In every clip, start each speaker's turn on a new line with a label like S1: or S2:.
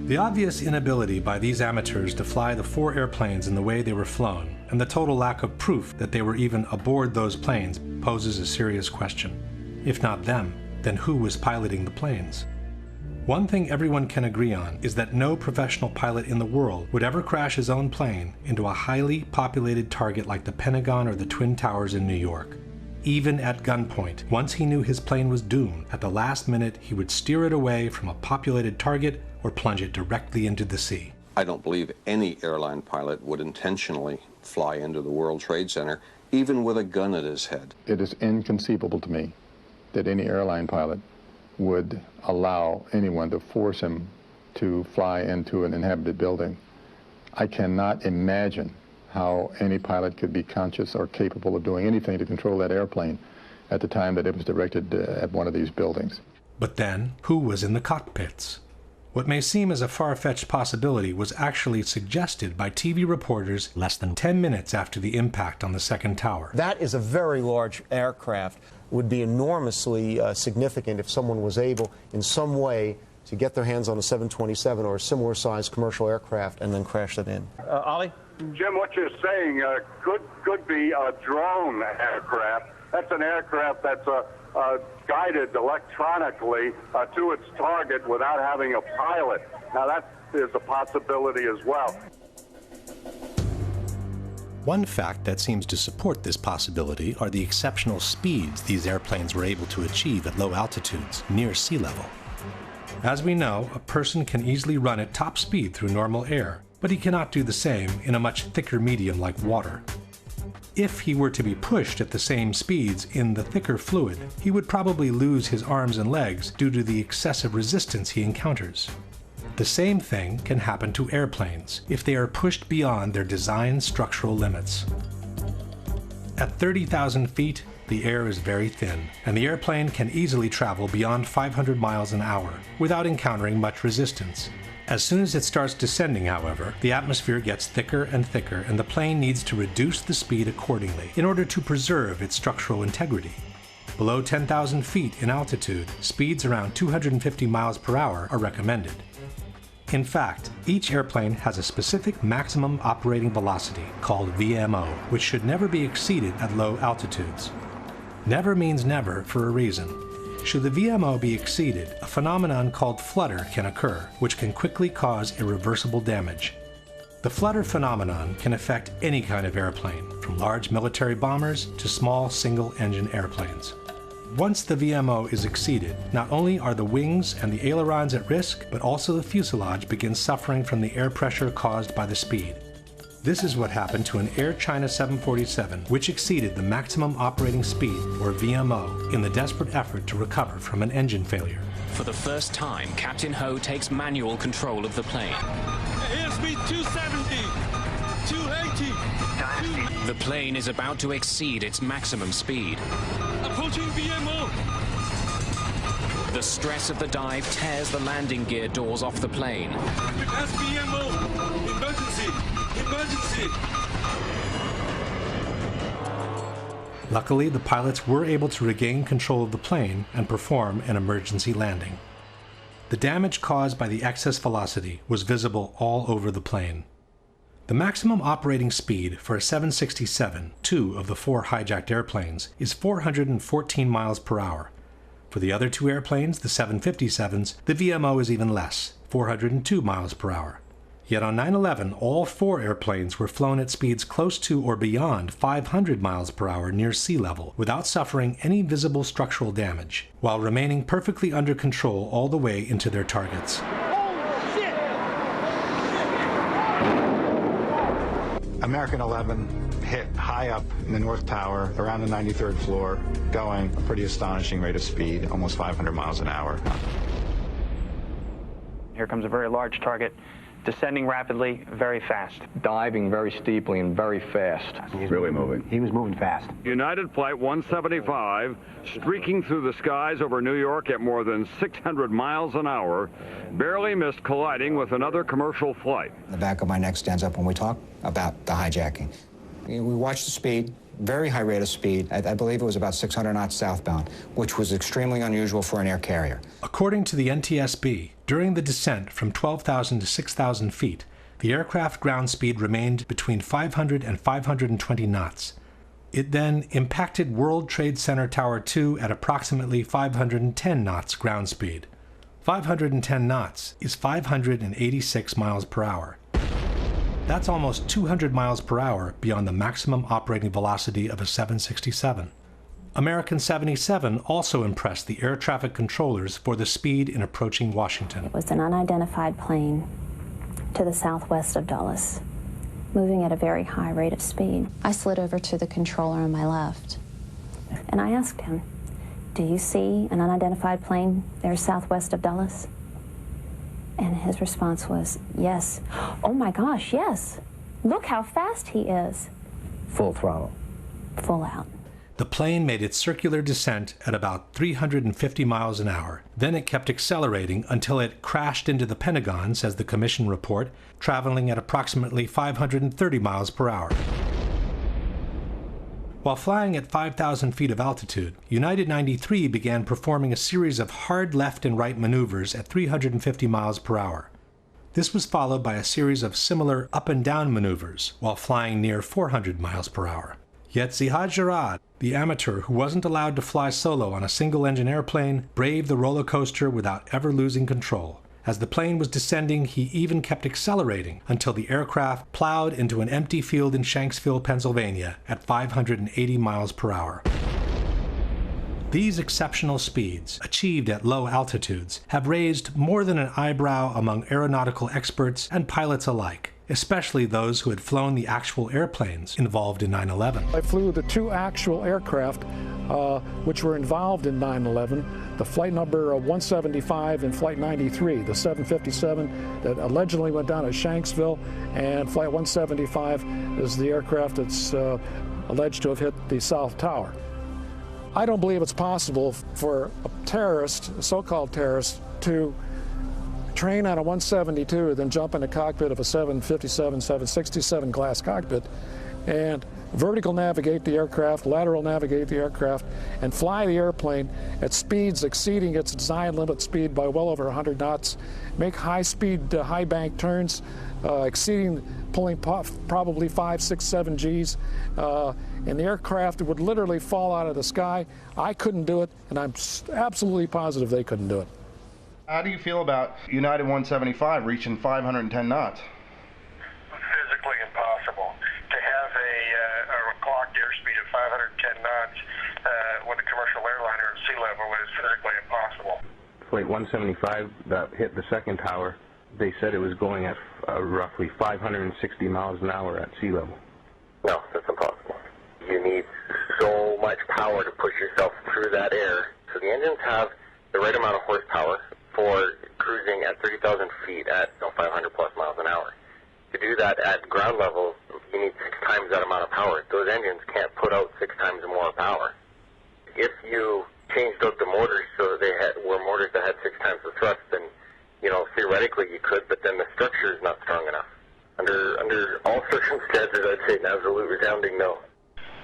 S1: The obvious inability by these amateurs to fly the 4 airplanes in the way they were flown, and the total lack of proof that they were even aboard those planes, poses a serious question. If not them, then who was piloting the planes? One thing everyone can agree on is that no professional pilot in the world would ever crash his own plane into a highly populated target like the Pentagon or the Twin Towers in New York. Even at gunpoint, once he knew his plane was doomed, at the last minute he would steer it away from a populated target or plunge it directly into the sea.
S2: I don't believe any airline pilot would intentionally fly into the World Trade Center, even with a gun at his head.
S3: It is inconceivable to me that any airline pilot would allow anyone to force him to fly into an inhabited building. I cannot imagine how any pilot could be conscious or capable of doing anything to control that airplane at the time that it was directed at one of these buildings.
S1: But then, who was in the cockpits? What may seem as a far-fetched possibility was actually suggested by TV reporters less than 10 minutes after the impact on the second tower.
S4: That is a very large aircraft. Would be enormously significant if someone was able in some way to get their hands on a 727 or a similar sized commercial aircraft and then crash it in.
S5: Ollie?
S6: Jim, what you're saying could be a drone aircraft. That's an aircraft that's guided electronically to its target without having a pilot. Now that is a possibility as well.
S1: One fact that seems to support this possibility are the exceptional speeds these airplanes were able to achieve at low altitudes, near sea level. As we know, a person can easily run at top speed through normal air, but he cannot do the same in a much thicker medium like water. If he were to be pushed at the same speeds in the thicker fluid, he would probably lose his arms and legs due to the excessive resistance he encounters. The same thing can happen to airplanes if they are pushed beyond their design structural limits. At 30,000 feet, the air is very thin, and the airplane can easily travel beyond 500 miles an hour without encountering much resistance. As soon as it starts descending, however, the atmosphere gets thicker and thicker, and the plane needs to reduce the speed accordingly in order to preserve its structural integrity. Below 10,000 feet in altitude, speeds around 250 miles per hour are recommended. In fact, each airplane has a specific maximum operating velocity, called VMO, which should never be exceeded at low altitudes. Never means never for a reason. Should the VMO be exceeded, a phenomenon called flutter can occur, which can quickly cause irreversible damage. The flutter phenomenon can affect any kind of airplane, from large military bombers to small single-engine airplanes. Once the VMO is exceeded, not only are the wings and the ailerons at risk, but also the fuselage begins suffering from the air pressure caused by the speed. This is what happened to an Air China 747, which exceeded the maximum operating speed, or VMO, in the desperate effort to recover from an engine failure.
S7: For the first time, Captain Ho takes manual control of the plane.
S8: Airspeed 270, 280.
S7: The plane is about to exceed its maximum speed.
S8: Approaching VMO.
S7: The stress of the dive tears the landing gear doors off the plane.
S8: We've passed VMO. Emergency. Emergency.
S1: Luckily, the pilots were able to regain control of the plane and perform an emergency landing. The damage caused by the excess velocity was visible all over the plane. The maximum operating speed for a 767, 2 of the 4 hijacked airplanes, is 414 miles per hour. For the other 2 airplanes, the 757s, the VMO is even less, 402 miles per hour. Yet on 9/11, all 4 airplanes were flown at speeds close to or beyond 500 miles per hour near sea level without suffering any visible structural damage, while remaining perfectly under control all the way into their targets.
S9: American 11 hit high up in the North Tower, around the 93rd floor, going a pretty astonishing rate of speed, almost 500 miles an hour.
S5: Here comes a very large target, descending rapidly, very fast.
S10: Diving very steeply and very fast.
S11: He's really moving.
S10: He was moving fast.
S12: United Flight 175, streaking through the skies over New York at more than 600 miles an hour, barely missed colliding with another commercial flight.
S13: The back of my neck stands up when we talk about the hijacking. We watch the speed,
S11: very high rate of speed. I believe it was about 600 knots southbound, which was extremely unusual for an air carrier.
S1: According to the NTSB, during the descent from 12,000 to 6,000 feet, the aircraft ground speed remained between 500 and 520 knots. It then impacted World Trade Center Tower 2 at approximately 510 knots ground speed. 510 knots is 586 miles per hour. That's almost 200 miles per hour beyond the maximum operating velocity of a 767. American 77 also impressed the air traffic controllers for the speed in approaching Washington.
S13: It was an unidentified plane to the southwest of Dulles, moving at a very high rate of speed.
S14: I slid over to the controller on my left.
S13: And I asked him, "Do you see an unidentified plane there southwest of Dulles?" And his response was, "Yes." "Oh my gosh, yes. Look how fast he is."
S10: Full throttle.
S13: Full out.
S1: The plane made its circular descent at about 350 miles an hour. Then it kept accelerating until it crashed into the Pentagon, says the commission report, traveling at approximately 530 miles per hour. While flying at 5,000 feet of altitude, United 93 began performing a series of hard left and right maneuvers at 350 miles per hour. This was followed by a series of similar up and down maneuvers while flying near 400 miles per hour. Yet Zihad Jarrad, the amateur who wasn't allowed to fly solo on a single-engine airplane, braved the roller coaster without ever losing control. As the plane was descending, he even kept accelerating until the aircraft plowed into an empty field in Shanksville, Pennsylvania at 580 miles per hour. These exceptional speeds, achieved at low altitudes, have raised more than an eyebrow among aeronautical experts and pilots alike, especially those who had flown the actual airplanes involved in 9/11.
S15: I flew the two actual aircraft which were involved in 9/11, the flight number 175 and flight 93, the 757 that allegedly went down at Shanksville, and flight 175 is the aircraft that's alleged to have hit the South Tower. I don't believe it's possible for a terrorist, a so-called terrorist, to train on a 172, then jump in the cockpit of a 757, 767 glass cockpit, and vertical navigate the aircraft, lateral navigate the aircraft, and fly the airplane at speeds exceeding its design limit speed by well over 100 knots, make high-speed, high-bank turns, pulling probably 5, 6, 7 Gs, and the aircraft would literally fall out of the sky. I couldn't do it, and I'm absolutely positive they couldn't do it.
S16: How do you feel about United 175 reaching 510 knots?
S17: Physically impossible. To have a clocked airspeed of 510 knots with a commercial airliner at sea level is physically impossible.
S18: Flight 175 that hit the second tower, they said it was going at roughly 560 miles an hour at sea level.
S19: No, that's impossible. You need so much power to push yourself through that air. So the engines have the right amount of horsepower for cruising at 30,000 feet at 500 plus miles an hour. To do that at ground level, you need 6 times that amount of power. Those engines can't put out 6 times more power. If you changed out the motors so they were motors that had 6 times the thrust, then theoretically you could, but then the structure is not strong enough. Under all circumstances, I'd say an absolute resounding no.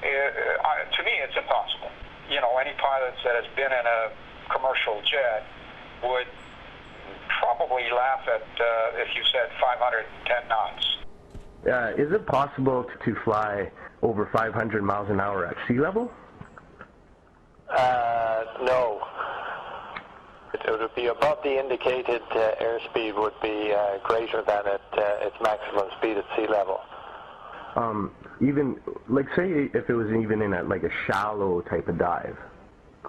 S17: To me, it's impossible. Any pilot that has been in a commercial jet would probably laugh at if you said 510 knots.
S18: Is it possible to fly over 500 miles an hour at sea level?
S20: No. It would be above the indicated airspeed would be greater than its maximum speed at sea level.
S18: Even, like, say if it was even in a shallow type of dive,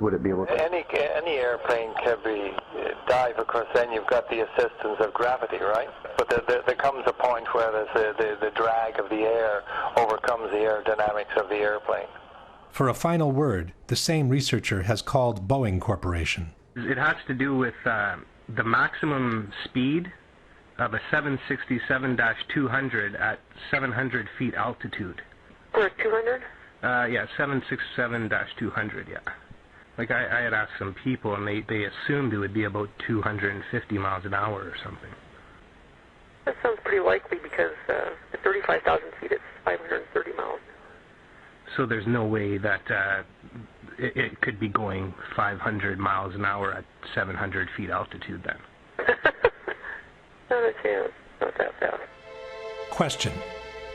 S18: would it be able to?
S20: Any airplane can be dive, of course. Then you've got the assistance of gravity, right? But there comes a point where the drag of the air overcomes the aerodynamics of the airplane.
S1: For a final word, the same researcher has called Boeing Corporation.
S18: It has to do with the maximum speed of a 767-200 at 700 feet altitude.
S21: For 200?
S18: Yeah, 767-200, yeah. Like, I had asked some people, and they assumed it would be about 250 miles an hour or something.
S21: That sounds pretty likely because at 35,000 feet, it's 530 miles.
S18: So there's no way that it could be going 500 miles an hour at 700 feet altitude then?
S21: Not a chance. Not that fast.
S1: Question.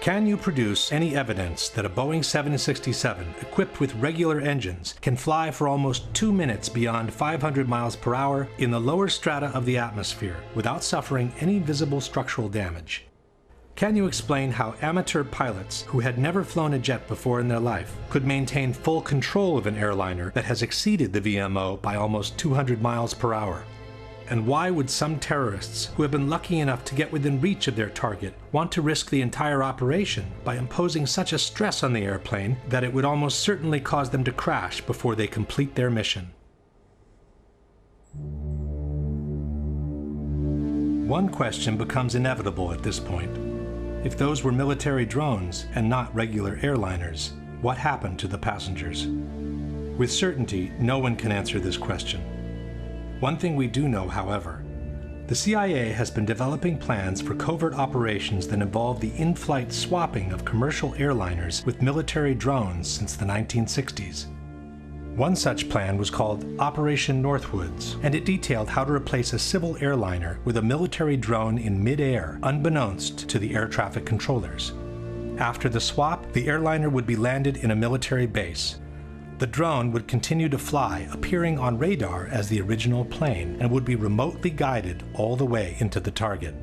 S1: Can you produce any evidence that a Boeing 767 equipped with regular engines can fly for almost 2 minutes beyond 500 miles per hour in the lower strata of the atmosphere without suffering any visible structural damage? Can you explain how amateur pilots who had never flown a jet before in their life could maintain full control of an airliner that has exceeded the VMO by almost 200 miles per hour? And why would some terrorists who have been lucky enough to get within reach of their target want to risk the entire operation by imposing such a stress on the airplane that it would almost certainly cause them to crash before they complete their mission? One question becomes inevitable at this point. If those were military drones and not regular airliners, what happened to the passengers? With certainty, no one can answer this question. One thing we do know, however, the CIA has been developing plans for covert operations that involve the in-flight swapping of commercial airliners with military drones since the 1960s. One such plan was called Operation Northwoods, and it detailed how to replace a civil airliner with a military drone in mid-air, unbeknownst to the air traffic controllers. After the swap, the airliner would be landed in a military base. The drone would continue to fly, appearing on radar as the original plane, and would be remotely guided all the way into the target.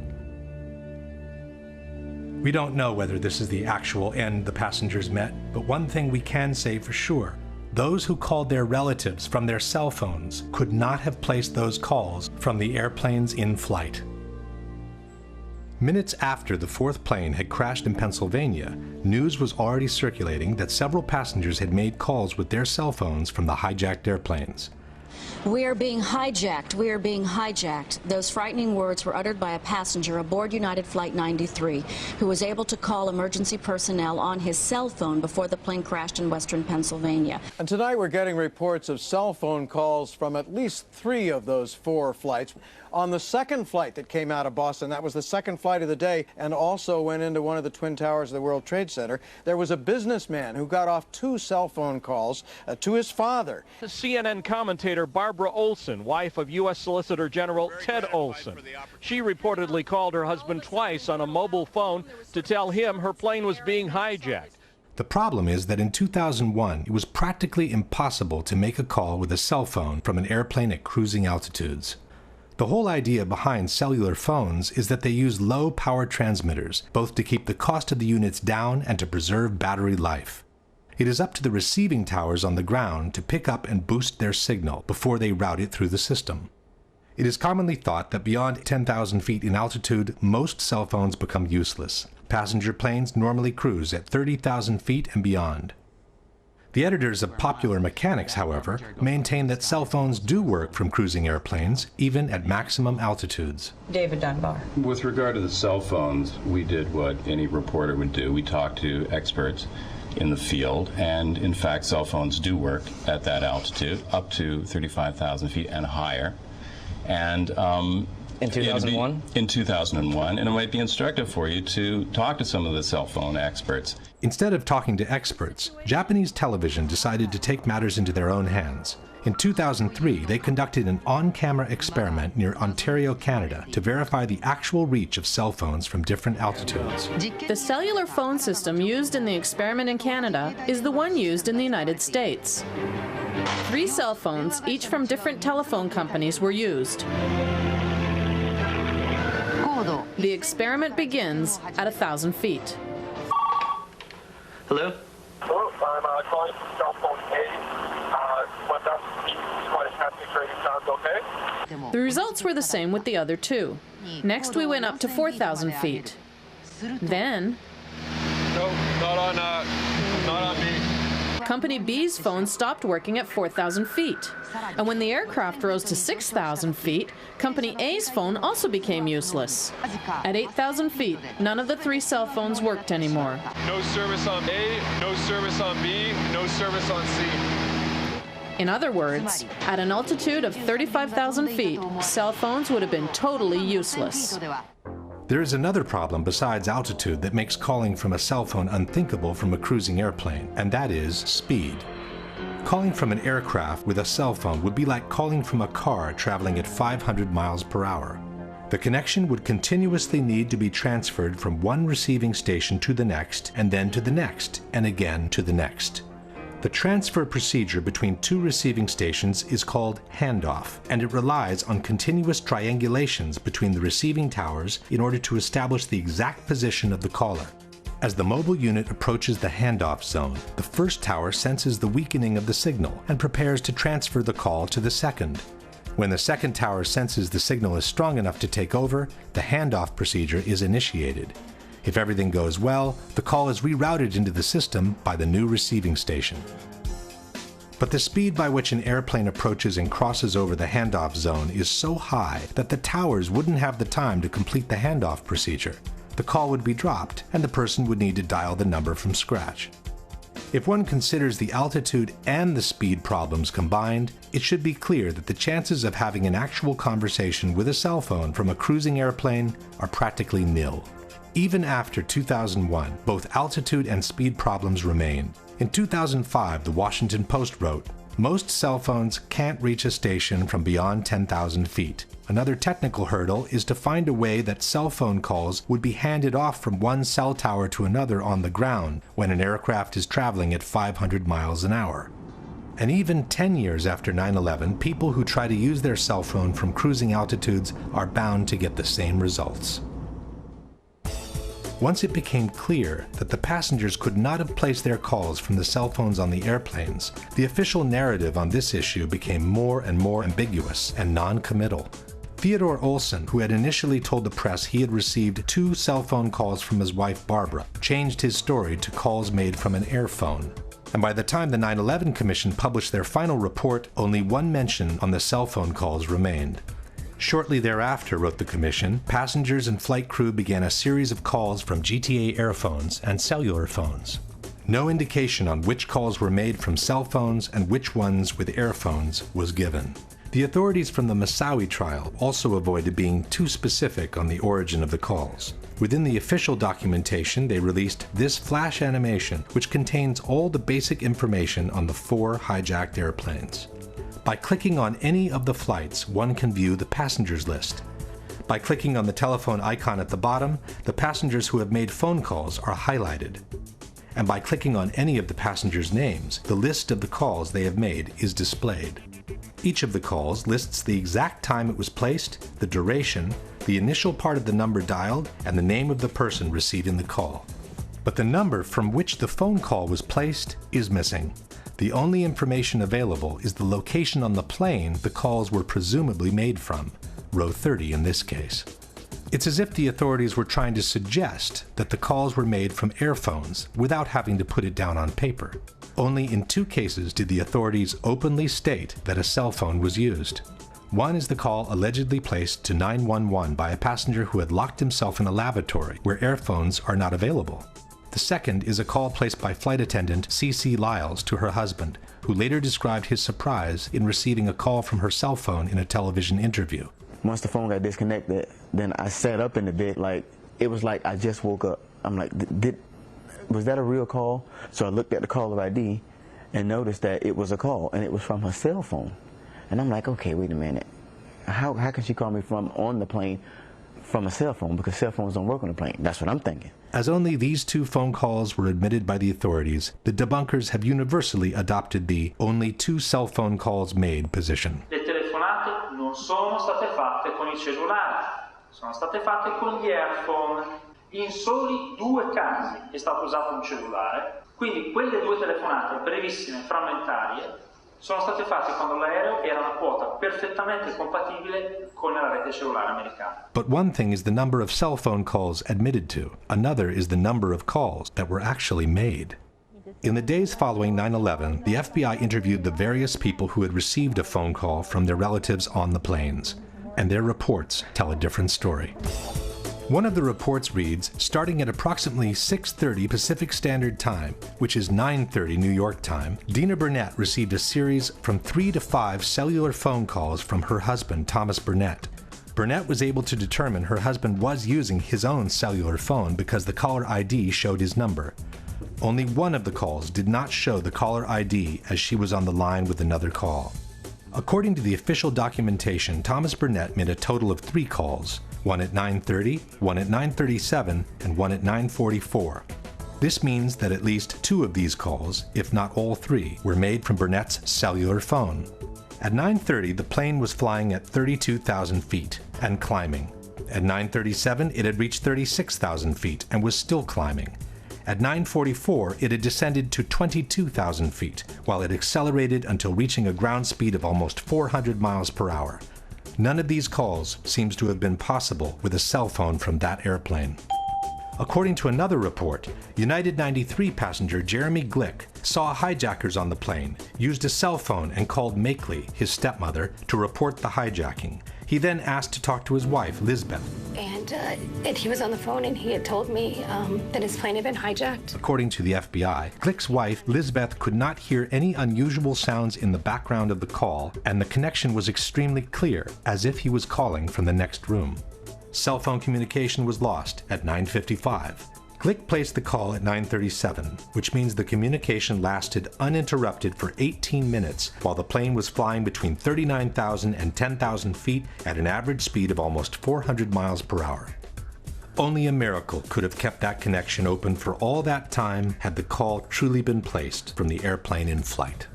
S1: We don't know whether this is the actual end the passengers met, but one thing we can say for sure. Those who called their relatives from their cell phones could not have placed those calls from the airplanes in flight. Minutes after the fourth plane had crashed in Pennsylvania, news was already circulating that several passengers had made calls with their cell phones from the hijacked airplanes.
S2: We are being hijacked. We are being hijacked. Those frightening words were uttered by a passenger aboard United Flight 93 who was able to call emergency personnel on his cell phone before the plane crashed in western Pennsylvania.
S22: And tonight we're getting reports of cell phone calls from at least 3 of those 4 flights. On the second flight that came out of Boston, that was the second flight of the day and also went into one of the Twin Towers of the World Trade Center, there was a businessman who got off 2 cell phone calls to his father.
S23: CNN commentator Barbara Olson, wife of U.S. Solicitor General Ted Olson. She reportedly called her husband twice on a mobile phone to tell him her plane was being hijacked.
S1: The problem is that in 2001, it was practically impossible to make a call with a cell phone from an airplane at cruising altitudes. The whole idea behind cellular phones is that they use low power transmitters, both to keep the cost of the units down and to preserve battery life. It is up to the receiving towers on the ground to pick up and boost their signal before they route it through the system. It is commonly thought that beyond 10,000 feet in altitude, most cell phones become useless. Passenger planes normally cruise at 30,000 feet and beyond. The editors of Popular Mechanics, however, maintain that cell phones do work from cruising airplanes, even at maximum altitudes.
S24: David Dunbar.
S25: With regard to the cell phones, we did what any reporter would do. We talked to experts in the field, and in fact, cell phones do work at that altitude, up to 35,000 feet and higher. And
S24: in 2001?
S25: In 2001, and it might be instructive for you to talk to some of the cell phone experts.
S1: Instead of talking to experts, Japanese television decided to take matters into their own hands. In 2003, they conducted an on-camera experiment near Ontario, Canada, to verify the actual reach of cell phones from different altitudes.
S26: The cellular phone system used in the experiment in Canada is the one used in the United States. 3 cell phones, each from different telephone companies, were used. The experiment begins at 1,000 feet.
S24: Hello?
S27: Hello, I'm calling from cell phone A. 1,000 feet, quite a passing trading sounds okay?
S26: The results were the same with the other 2. Next, we went up to 4,000 feet. Then,
S8: No, not on me.
S26: Company B's phone stopped working at 4,000 feet. And when the aircraft rose to 6,000 feet, Company A's phone also became useless. At 8,000 feet, none of the 3 cell phones worked anymore.
S8: No service on A, no service on B, no service on C.
S26: In other words, at an altitude of 35,000 feet, cell phones would have been totally useless.
S1: There is another problem besides altitude that makes calling from a cell phone unthinkable from a cruising airplane, and that is speed. Calling from an aircraft with a cell phone would be like calling from a car traveling at 500 miles per hour. The connection would continuously need to be transferred from one receiving station to the next, and then to the next, and again to the next. The transfer procedure between two receiving stations is called handoff, and it relies on continuous triangulations between the receiving towers in order to establish the exact position of the caller. As the mobile unit approaches the handoff zone, the first tower senses the weakening of the signal and prepares to transfer the call to the second. When the second tower senses the signal is strong enough to take over, the handoff procedure is initiated. If everything goes well, the call is rerouted into the system by the new receiving station. But the speed by which an airplane approaches and crosses over the handoff zone is so high that the towers wouldn't have the time to complete the handoff procedure. The call would be dropped, and the person would need to dial the number from scratch. If one considers the altitude and the speed problems combined, it should be clear that the chances of having an actual conversation with a cell phone from a cruising airplane are practically nil. Even after 2001, both altitude and speed problems remain. In 2005, the Washington Post wrote, "Most cell phones can't reach a station from beyond 10,000 feet. Another technical hurdle is to find a way that cell phone calls would be handed off from one cell tower to another on the ground when an aircraft is traveling at 500 miles an hour." And even 10 years after 9/11, people who try to use their cell phone from cruising altitudes are bound to get the same results. Once it became clear that the passengers could not have placed their calls from the cell phones on the airplanes, the official narrative on this issue became more and more ambiguous and non-committal. Theodore Olson, who had initially told the press he had received 2 cell phone calls from his wife Barbara, changed his story to calls made from an airphone. And by the time the 9/11 Commission published their final report, only one mention on the cell phone calls remained. Shortly thereafter, wrote the Commission, passengers and flight crew began a series of calls from GTA airphones and cellular phones. No indication on which calls were made from cell phones and which ones with airphones was given. The authorities from the Massawi trial also avoided being too specific on the origin of the calls. Within the official documentation, they released this flash animation, which contains all the basic information on the 4 hijacked airplanes. By clicking on any of the flights, one can view the passengers list. By clicking on the telephone icon at the bottom, the passengers who have made phone calls are highlighted. And by clicking on any of the passengers' names, the list of the calls they have made is displayed. Each of the calls lists the exact time it was placed, the duration, the initial part of the number dialed, and the name of the person receiving the call. But the number from which the phone call was placed is missing. The only information available is the location on the plane the calls were presumably made from, row 30 in this case. It's as if the authorities were trying to suggest that the calls were made from airphones without having to put it down on paper. Only in 2 cases did the authorities openly state that a cell phone was used. One is the call allegedly placed to 911 by a passenger who had locked himself in a lavatory where airphones are not available. The second is a call placed by flight attendant C.C. Lyles to her husband, who later described his surprise in receiving a call from her cell phone in a television interview.
S3: Once the phone got disconnected, then I sat up in the bed like, it was like I just woke up. I'm like, was that a real call? So I looked at the caller ID and noticed that it was a call, and it was from her cell phone. And I'm like, okay, wait a minute. How can she call me from on the plane from a cell phone? Because cell phones don't work on the plane. That's what I'm thinking.
S1: As only these 2 phone calls were admitted by the authorities, the debunkers have universally adopted the only 2 cell phone calls made position.
S4: Le telefonate non sono state fatte con il cellulare, sono state fatte con gli earphone. In soli 2 casi è stato usato un cellulare, quindi quelle 2 telefonate brevissime, frammentarie, sono state fatte quando l'aereo era una quota perfettamente compatibile con la rete cellulare americana.
S1: But one thing is the number of cell phone calls admitted to. Another is the number of calls that were actually made. In the days following 9/11, the FBI interviewed the various people who had received a phone call from their relatives on the planes, and their reports tell a different story. One of the reports reads, starting at approximately 6:30 Pacific Standard Time, which is 9:30 New York time, Dina Burnett received a series from 3 to 5 cellular phone calls from her husband, Thomas Burnett. Burnett was able to determine her husband was using his own cellular phone because the caller ID showed his number. Only one of the calls did not show the caller ID as she was on the line with another call. According to the official documentation, Thomas Burnett made a total of 3 calls, one at 9:30, one at 9:37, and one at 9:44. This means that at least 2 of these calls, if not all 3, were made from Burnett's cellular phone. At 9:30, the plane was flying at 32,000 feet and climbing. At 9:37, it had reached 36,000 feet and was still climbing. At 9:44, it had descended to 22,000 feet, while it accelerated until reaching a ground speed of almost 400 miles per hour. None of these calls seems to have been possible with a cell phone from that airplane. According to another report, United 93 passenger Jeremy Glick saw hijackers on the plane, used a cell phone, and called Makeley, his stepmother, to report the hijacking. He then asked to talk to his wife, Lisbeth.
S5: And he was on the phone and he had told me that his plane had been hijacked.
S1: According to the FBI, Glick's wife, Lisbeth, could not hear any unusual sounds in the background of the call, and the connection was extremely clear, as if he was calling from the next room. Cell phone communication was lost at 9:55. Glick placed the call at 9:37, which means the communication lasted uninterrupted for 18 minutes while the plane was flying between 39,000 and 10,000 feet at an average speed of almost 400 miles per hour. Only a miracle could have kept that connection open for all that time had the call truly been placed from the airplane in flight.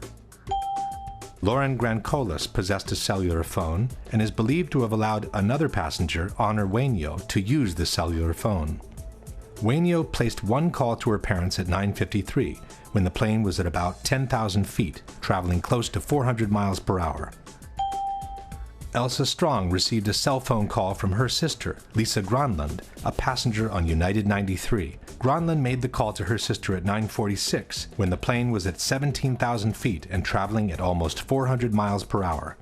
S1: Lauren Grancolas possessed a cellular phone and is believed to have allowed another passenger, Honor Wainio, to use the cellular phone. Wainio placed one call to her parents at 9:53, when the plane was at about 10,000 feet, traveling close to 400 miles per hour. Elsa Strong received a cell phone call from her sister, Lisa Gronlund, a passenger on United 93. Gronlund made the call to her sister at 9:46, when the plane was at 17,000 feet and traveling at almost 400 miles per hour.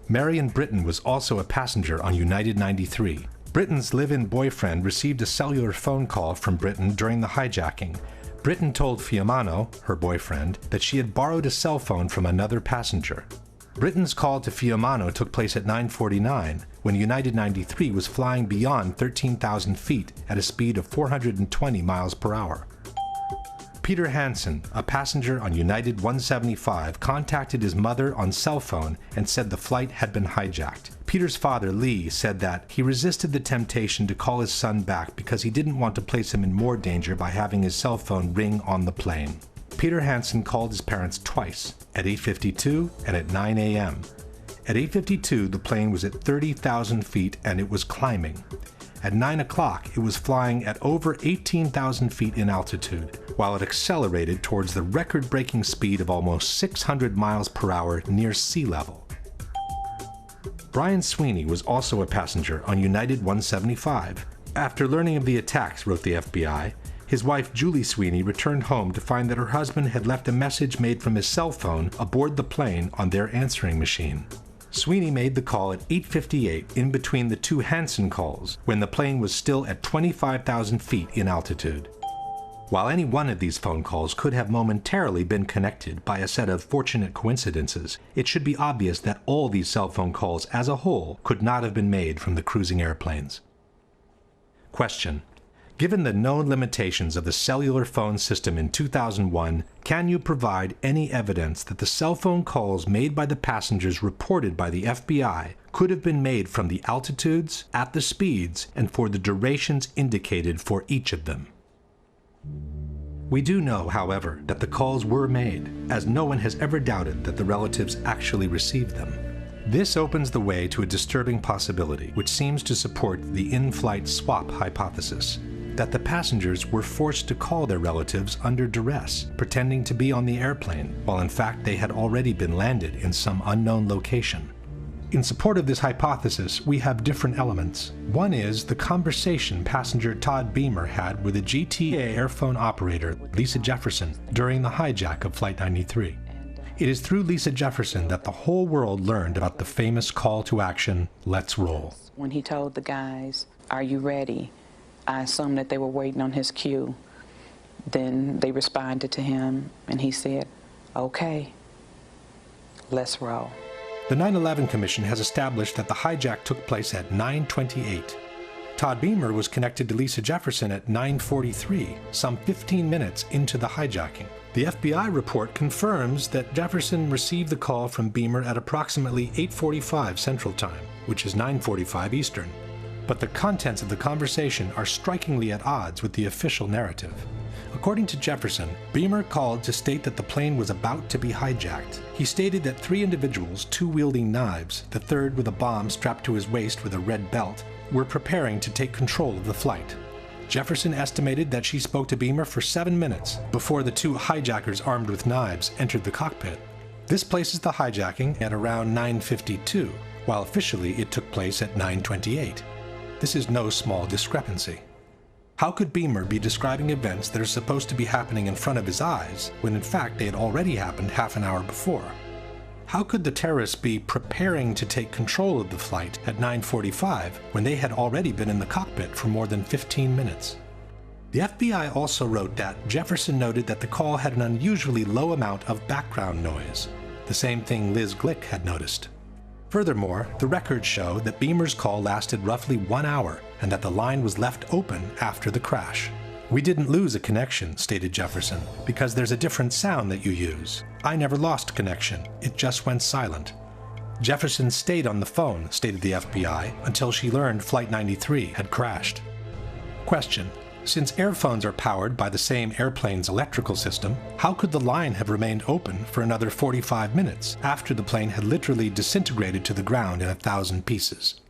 S1: Marion Britton was also a passenger on United 93. Britton's live-in boyfriend received a cellular phone call from Britton during the hijacking. Britton told Fiumano, her boyfriend, that she had borrowed a cell phone from another passenger. Britton's call to Fiumano took place at 9:49, when United 93 was flying beyond 13,000 feet at a speed of 420 miles per hour. Peter Hansen, a passenger on United 175, contacted his mother on cell phone and said the flight had been hijacked. Peter's father, Lee, said that he resisted the temptation to call his son back because he didn't want to place him in more danger by having his cell phone ring on the plane. Peter Hansen called his parents twice, at 8:52 and at 9 a.m. At 8:52, the plane was at 30,000 feet and it was climbing. At 9 o'clock, it was flying at over 18,000 feet in altitude, while it accelerated towards the record-breaking speed of almost 600 miles per hour near sea level. Brian Sweeney was also a passenger on United 175. After learning of the attacks, wrote the FBI, his wife Julie Sweeney returned home to find that her husband had left a message made from his cell phone aboard the plane on their answering machine. Sweeney made the call at 8:58 in between the 2 Hansen calls, when the plane was still at 25,000 feet in altitude. While any one of these phone calls could have momentarily been connected by a set of fortunate coincidences, it should be obvious that all these cell phone calls as a whole could not have been made from the cruising airplanes. Question: given the known limitations of the cellular phone system in 2001, can you provide any evidence that the cell phone calls made by the passengers reported by the FBI could have been made from the altitudes, at the speeds, and for the durations indicated for each of them? We do know, however, that the calls were made, as no one has ever doubted that the relatives actually received them. This opens the way to a disturbing possibility, which seems to support the in-flight swap hypothesis, that the passengers were forced to call their relatives under duress, pretending to be on the airplane, while in fact they had already been landed in some unknown location. In support of this hypothesis, we have different elements. One is the conversation passenger Todd Beamer had with a GTA airphone operator, Lisa Jefferson, during the hijack of Flight 93. It is through Lisa Jefferson that the whole world learned about the famous call to action, "Let's roll."
S6: When he told the guys, "Are you ready?" I assumed that they were waiting on his cue. Then they responded to him and he said, "Okay, let's roll."
S1: The 9/11 Commission has established that the hijack took place at 9:28. Todd Beamer was connected to Lisa Jefferson at 9:43, some 15 minutes into the hijacking. The FBI report confirms that Jefferson received the call from Beamer at approximately 8:45 Central Time, which is 9:45 Eastern. But the contents of the conversation are strikingly at odds with the official narrative. According to Jefferson, Beamer called to state that the plane was about to be hijacked. He stated that 3 individuals, 2 wielding knives, the third with a bomb strapped to his waist with a red belt, were preparing to take control of the flight. Jefferson estimated that she spoke to Beamer for 7 minutes before the 2 hijackers armed with knives entered the cockpit. This places the hijacking at around 9:52, while officially it took place at 9:28. This is no small discrepancy. How could Beamer be describing events that are supposed to be happening in front of his eyes, when in fact they had already happened half an hour before? How could the terrorists be preparing to take control of the flight at 9:45 when they had already been in the cockpit for more than 15 minutes? The FBI also wrote that Jefferson noted that the call had an unusually low amount of background noise, the same thing Liz Glick had noticed. Furthermore, the records show that Beamer's call lasted roughly 1 hour and that the line was left open after the crash. "We didn't lose a connection," stated Jefferson, "because there's a different sound that you use. I never lost connection, it just went silent." Jefferson stayed on the phone, stated the FBI, until she learned Flight 93 had crashed. Question: since airphones are powered by the same airplane's electrical system, how could the line have remained open for another 45 minutes after the plane had literally disintegrated to the ground in 1,000 pieces?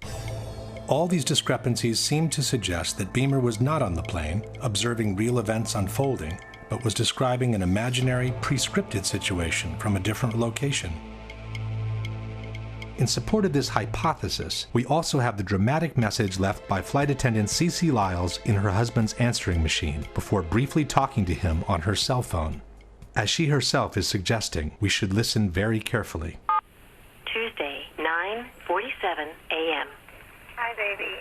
S1: All these discrepancies seem to suggest that Beamer was not on the plane, observing real events unfolding, but was describing an imaginary, pre-scripted situation from a different location. In support of this hypothesis, we also have the dramatic message left by flight attendant Cece Lyles in her husband's answering machine before briefly talking to him on her cell phone. As she herself is suggesting, we should listen very carefully.
S21: Tuesday, 9:47 a.m.
S7: Hi, baby.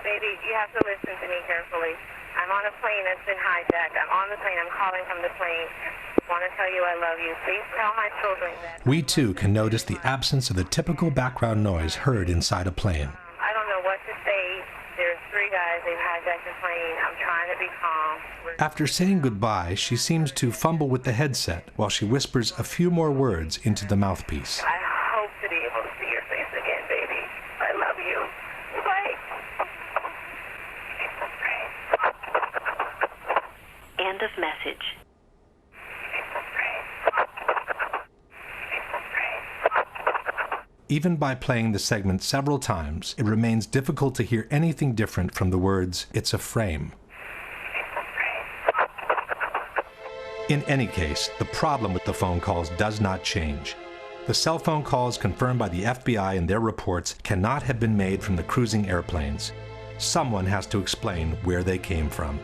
S7: Baby, you have to listen to me carefully. I'm on a plane that's been hijacked. I'm on the plane. I'm calling from the plane. I want to tell you I love you. Please tell my children that.
S1: We too can notice the absence of the typical background noise heard inside a plane.
S7: I don't know what to say. There's 3 guys. They've hijacked the plane. I'm trying to be calm.
S1: After saying goodbye, she seems to fumble with the headset while she whispers a few more words into the mouthpiece.
S7: I hope to be able to see your face again, baby. I love you. Bye.
S21: End of message.
S1: Even by playing the segment several times, it remains difficult to hear anything different from the words, "It's a frame." In any case, the problem with the phone calls does not change. The cell phone calls confirmed by the FBI in their reports cannot have been made from the cruising airplanes. Someone has to explain where they came from.